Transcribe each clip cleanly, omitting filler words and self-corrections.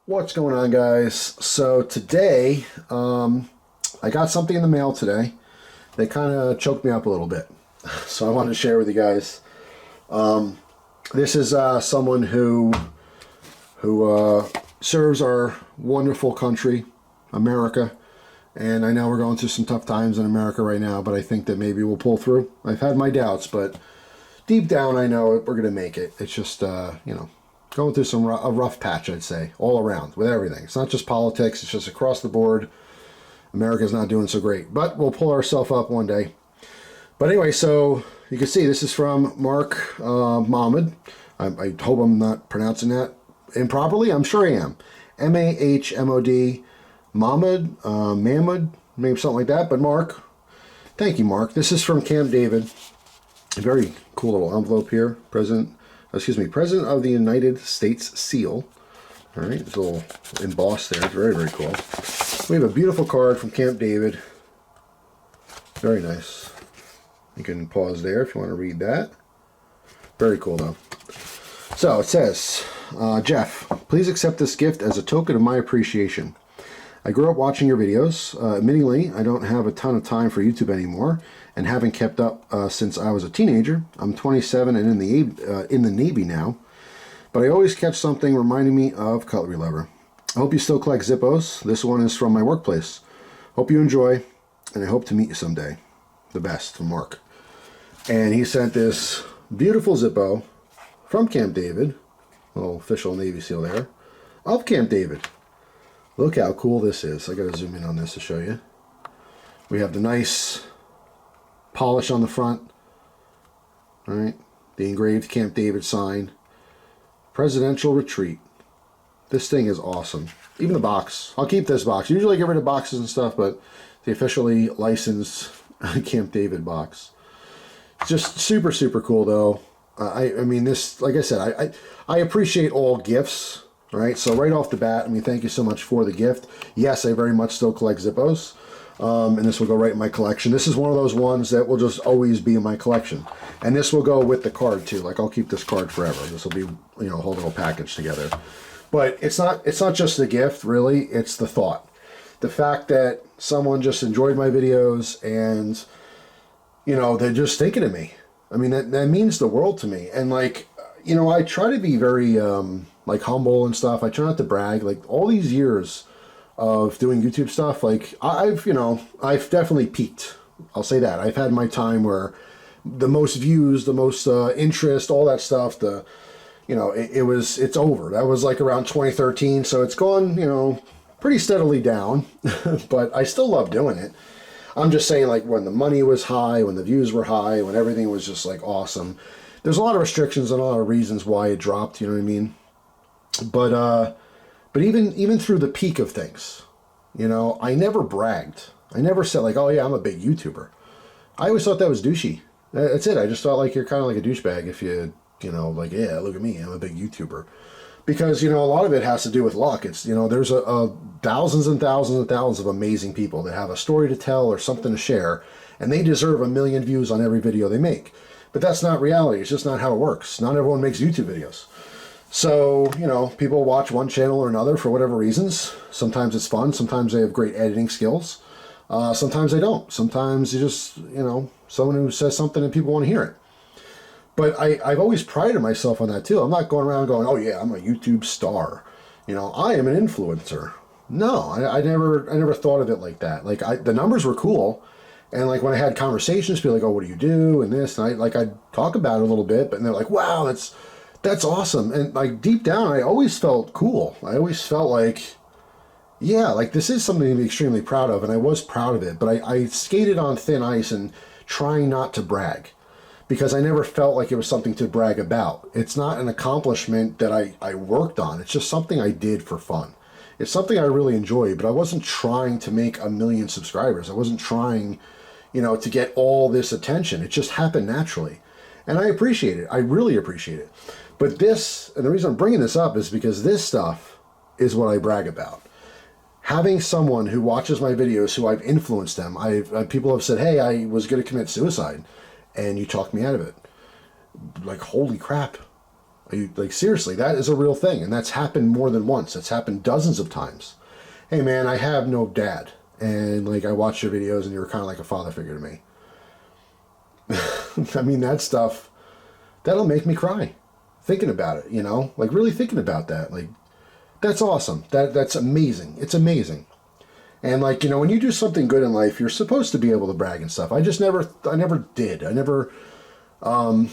What's going on, guys? So today, I got something in the mail today. They kind of choked me up a little bit. So I wanted to share with you guys. This is someone who serves our wonderful country, America. And I know we're going through some tough times in America right now, but I think that maybe we'll pull through. I've had my doubts, but deep down I know we're going to make it. It's just, going through a rough patch, I'd say, all around with everything. It's not just politics, it's just across the board. America's not doing so great, but we'll pull ourselves up one day. But anyway, so you can see this is from Mark Mahmoud. I hope I'm not pronouncing that improperly. I'm sure I am. M-A-H-M-O-D, Mahmoud, Mahmoud, maybe something like that. But Mark, thank you, Mark. This is from Camp David. A very cool little envelope here. President of the United States seal. All right, it's a little embossed there. It's very, very cool. We have a beautiful card from Camp David. Very nice. You can pause there if you want to read that. Very cool, though. So it says, Jeff, please accept this gift as a token of my appreciation. I grew up watching your videos. Admittingly, I don't have a ton of time for YouTube anymore and haven't kept up since I was a teenager. I'm 27 and in the Navy now, but I always catch something reminding me of CUTLERYLOVER. I hope you still collect Zippos. This one is from my workplace. Hope you enjoy, and I hope to meet you someday. The best, from Mark. And he sent this beautiful Zippo from Camp David, little official Navy seal there, of Camp David. Look how cool this is. I gotta zoom in on this to show you. We have the nice polish on the front. All right, the engraved Camp David sign. Presidential retreat. This thing is awesome. Even the box. I'll keep this box. Usually I get rid of boxes and stuff, but the officially licensed Camp David box. It's just super, super cool, though. I mean, this, like I said, I appreciate all gifts. All right, so right off the bat, I mean, thank you so much for the gift. Yes, I very much still collect Zippos, and this will go right in my collection. This is one of those ones that will just always be in my collection, and this will go with the card too. Like, I'll keep this card forever. This will be, you know, a whole little package together. But it's not just the gift, really. It's the thought, the fact that someone just enjoyed my videos and, you know, they're just thinking of me. I mean, that means the world to me. And like, you know, I try to be very like humble and stuff. I try not to brag. Like, all these years of doing YouTube stuff, like I've definitely peaked. I'll say that. I've had my time where the most views, the most interest, all that stuff, it's over. That was like around 2013. So it's gone, you know, pretty steadily down, but I still love doing it. I'm just saying, like, when the money was high, when the views were high, when everything was just like awesome, there's a lot of restrictions and a lot of reasons why it dropped, you know what I mean? But even through the peak of things, you know, I never bragged. I never said, like, oh yeah, I'm a big YouTuber. I always thought that was douchey. That's it. I just thought, like, you're kind of like a douchebag if you know, like, yeah, look at me, I'm a big YouTuber. Because, you know, a lot of it has to do with luck. It's, you know, there's thousands and thousands and thousands of amazing people that have a story to tell or something to share, and they deserve 1 million views on every video they make. But that's not reality. It's just not how it works. Not everyone makes YouTube videos. So, you know, people watch one channel or another for whatever reasons. Sometimes it's fun. Sometimes they have great editing skills. Sometimes they don't. Sometimes you just, you know, someone who says something and people want to hear it. But I've always prided myself on that too. I'm not going around going, oh yeah, I'm a YouTube star. You know, I am an influencer. No, I never thought of it like that. Like, the numbers were cool. And like, when I had conversations, people were like, oh, what do you do? And this, and I'd talk about it a little bit, but they're like, wow, that's awesome. And like, deep down, I always felt cool. I always felt like, yeah, like, this is something to be extremely proud of. And I was proud of it, but I skated on thin ice and trying not to brag, because I never felt like it was something to brag about. It's not an accomplishment that I worked on. It's just something I did for fun. It's something I really enjoy, but I wasn't trying to make 1 million subscribers. I wasn't trying, you know, to get all this attention. It just happened naturally. And I appreciate it. I really appreciate it. But this, and the reason I'm bringing this up is because this stuff is what I brag about. Having someone who watches my videos, who I've influenced them, people have said, hey, I was going to commit suicide, and you talked me out of it. Like, holy crap. Like, seriously, that is a real thing. And that's happened more than once. It's happened dozens of times. Hey, man, I have no dad. And, like, I watched your videos and you were kind of like a father figure to me. I mean, that stuff, that'll make me cry. Thinking about it, you know? Like, really thinking about that. Like, that's awesome. That's amazing. It's amazing. And, like, you know, when you do something good in life, you're supposed to be able to brag and stuff. I never did. I don't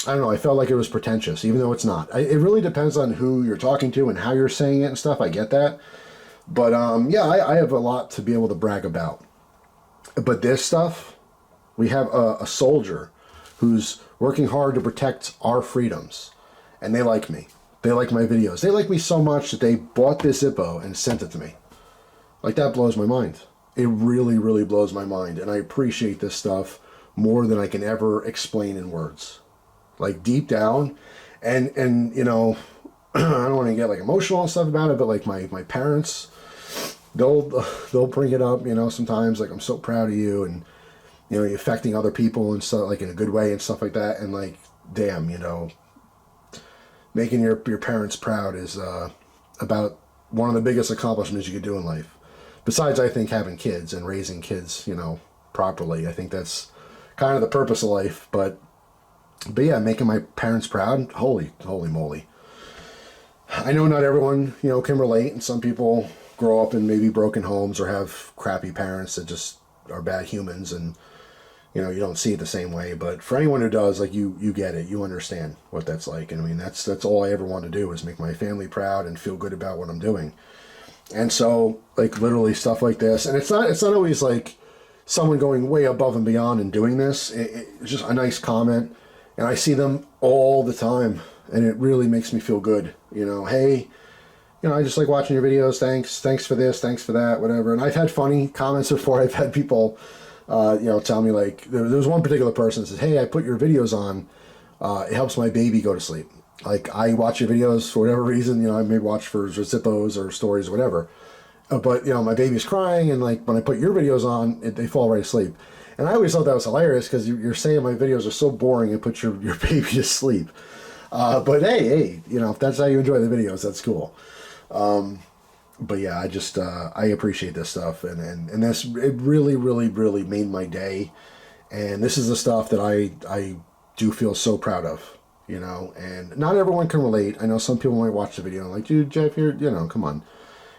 know, I felt like it was pretentious, even though it's not. It really depends on who you're talking to and how you're saying it and stuff. I get that. But, yeah, I have a lot to be able to brag about. But this stuff, we have a soldier who's working hard to protect our freedoms. And they like me. They like my videos. They like me so much that they bought this Zippo and sent it to me. Like, that blows my mind. It really, really blows my mind. And I appreciate this stuff more than I can ever explain in words. Like, deep down. And you know, I don't want to get, like, emotional and stuff about it, but, like, my parents, they'll bring it up, you know, sometimes. Like, I'm so proud of you, and, you know, you're affecting other people and stuff, like, in a good way and stuff like that. And, like, damn, you know, making your parents proud is about one of the biggest accomplishments you could do in life. Besides, I think, having kids and raising kids, you know, properly. I think that's kind of the purpose of life. But yeah, making my parents proud, holy moly. I know not everyone, you know, can relate, and some people grow up in maybe broken homes or have crappy parents that just are bad humans, and, you know, you don't see it the same way. But for anyone who does, like, you get it. You understand what that's like. And I mean, that's all I ever want to do, is make my family proud and feel good about what I'm doing. And so, like, literally stuff like this, and it's not always like someone going way above and beyond and doing this. It's just a nice comment, and I see them all the time, and it really makes me feel good. You know, hey, you know, I just like watching your videos. Thanks for this, thanks for that, whatever. And I've had funny comments before. I've had people, you know, tell me, like, there was one particular person that says, hey, I put your videos on. It helps my baby go to sleep. Like, I watch your videos for whatever reason, you know, I may watch for Zippos or stories or whatever. But, you know, my baby's crying, and, like, when I put your videos on, they fall right asleep. And I always thought that was hilarious, because you're saying my videos are so boring and put your baby to sleep. But hey, you know, if that's how you enjoy the videos, that's cool. But yeah, I just, I appreciate this stuff. And this, it really, really, really made my day. And this is the stuff that I do feel so proud of. You know, and not everyone can relate. I know some people might watch the video and like, dude, Jeff, you know, come on.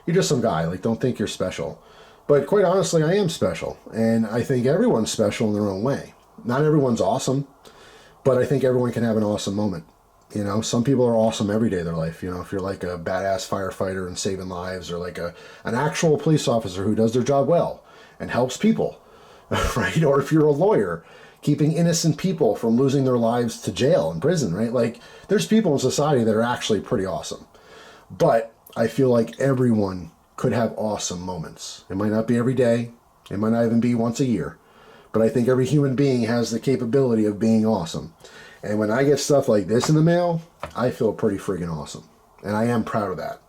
You're just some guy. Like, don't think you're special. But quite honestly, I am special. And I think everyone's special in their own way. Not everyone's awesome, but I think everyone can have an awesome moment. You know, some people are awesome every day of their life. You know, if you're like a badass firefighter and saving lives, or like an actual police officer who does their job well and helps people, right? Or if you're a lawyer, keeping innocent people from losing their lives to jail and prison, right? Like, there's people in society that are actually pretty awesome. But I feel like everyone could have awesome moments. It might not be every day. It might not even be once a year. But I think every human being has the capability of being awesome. And when I get stuff like this in the mail, I feel pretty friggin' awesome. And I am proud of that.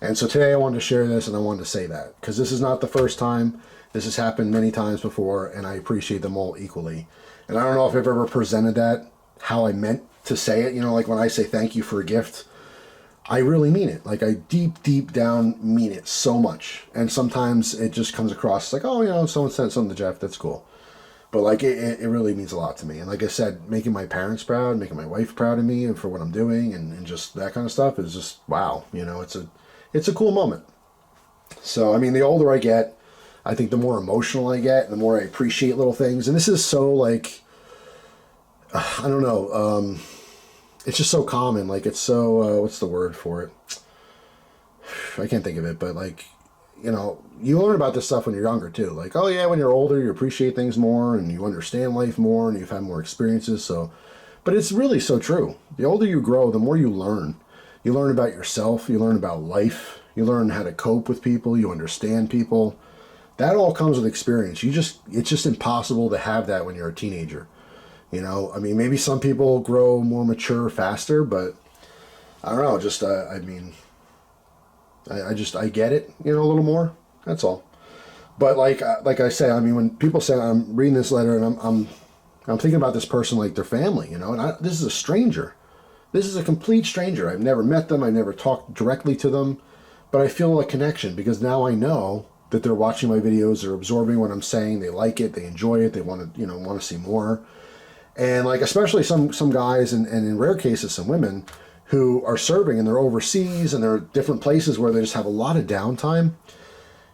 And so today I wanted to share this, and I wanted to say that, because this is not the first time. This has happened many times before, and I appreciate them all equally. And I don't know if I've ever presented that how I meant to say it. You know, like when I say thank you for a gift, I really mean it. Like, I deep down mean it so much. And sometimes it just comes across like, oh, you know, someone sent something to Jeff, that's cool. But, like, it really means a lot to me. And like I said, making my parents proud, making my wife proud of me and for what I'm doing, and just that kind of stuff is just, wow. You know, it's a cool moment. So, I mean, the older I get, I think the more emotional I get, the more I appreciate little things. And this is so, like, I don't know, it's just so common. Like, it's so, what's the word for it? I can't think of it, but, like, you know, you learn about this stuff when you're younger, too. Like, oh, yeah, when you're older, you appreciate things more, and you understand life more, and you've had more experiences, so. But it's really so true. The older you grow, the more you learn. You learn about yourself, you learn about life, you learn how to cope with people, you understand people. That all comes with experience. It's just impossible to have that when you're a teenager. You know, I mean, maybe some people grow more mature faster, but I don't know, just, I mean, I get it, you know, a little more. That's all. But like I say, I mean, when people say, I'm reading this letter and I'm thinking about this person like their family, you know, and this is a stranger. This is a complete stranger. I've never met them. I never talked directly to them, but I feel a connection because now I know that they're watching my videos, they're absorbing what I'm saying, they like it, they enjoy it, they want to, want to see more. And like, especially some guys, and in rare cases, some women who are serving and they're overseas and they're different places where they just have a lot of downtime.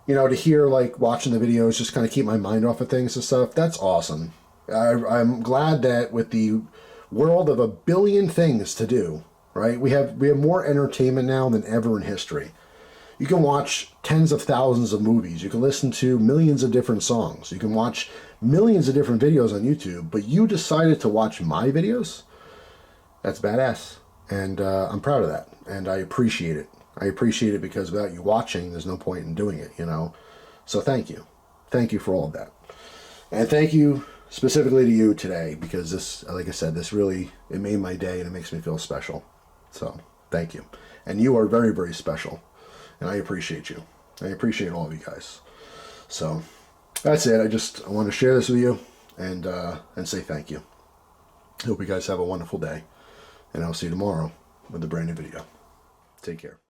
To hear, like, watching the videos, just kind of keep my mind off of things and stuff, that's awesome. I'm glad that with the world of a billion things to do, right? We have more entertainment now than ever in history. You can watch tens of thousands of movies. You can listen to millions of different songs. You can watch millions of different videos on YouTube, but you decided to watch my videos? That's badass. And I'm proud of that. And I appreciate it. I appreciate it because without you watching, there's no point in doing it, So thank you. Thank you for all of that. And thank you specifically to you today because this, like I said, this really, it made my day and it makes me feel special. So thank you. And you are very, very special. And I appreciate you. I appreciate all of you guys. So that's it. I want to share this with you and say thank you. Hope you guys have a wonderful day. And I'll see you tomorrow with a brand new video. Take care.